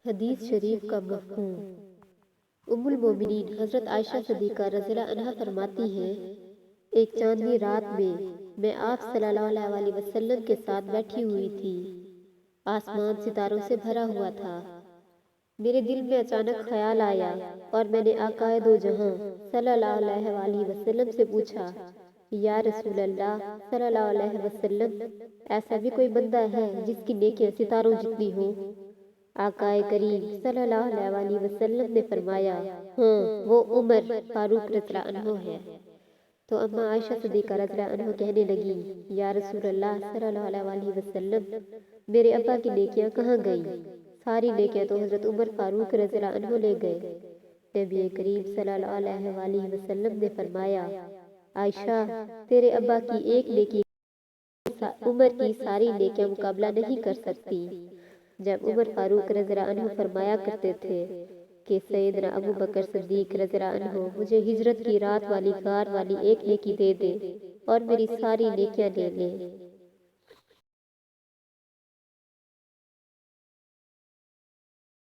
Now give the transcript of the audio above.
حدیث شریف کا مفہوم۔ ام المومنین حضرت عائشہ صدیقہ رضی اللہ عنہا فرماتی ہیں، ایک چاندنی رات میں آپ صلی اللہ علیہ وسلم کے ساتھ بیٹھی ہوئی تھی۔ آسمان ستاروں سے بھرا ہوا تھا۔ میرے دل میں اچانک خیال آیا اور میں نے آقائے دو جہاں صلی اللہ علیہ وسلم سے پوچھا، یا رسول اللہ صلی اللہ علیہ وسلم، ایسا بھی کوئی بندہ ہے جس کی نیکیاں ستاروں جتنی ہوں؟ آقائے کریم صلی اللہ علیہ وسلم نے فرمایا، ہاں، وہ عمر فاروق رضی اللہ عنہ ہے۔ تو اما عائشہ صدیقہ رضی اللہ عنہ کہنے لگی، یا رسول اللہ صلی اللہ علیہ وسلم، میرے ابا کی نیکیاں کہاں گئیں؟ ساری نیکیاں تو حضرت عمر فاروق رضی اللہ عنہ لے گئے۔ نبی کریم صلی اللہ علیہ وسلم نے فرمایا، عائشہ، تیرے ابا کی ایک نیکی عمر کی ساری نیکیاں مقابلہ نہیں کر سکتی۔ جب عمر فاروق رضی اللہ عنہ فرمایا کرتے تھے کہ سیدنا ابو بکر صدیق رضی اللہ عنہ مجھے ہجرت کی رات والی غار والی ایک نیکی دے دے اور میری ساری نیکیاں لے لے۔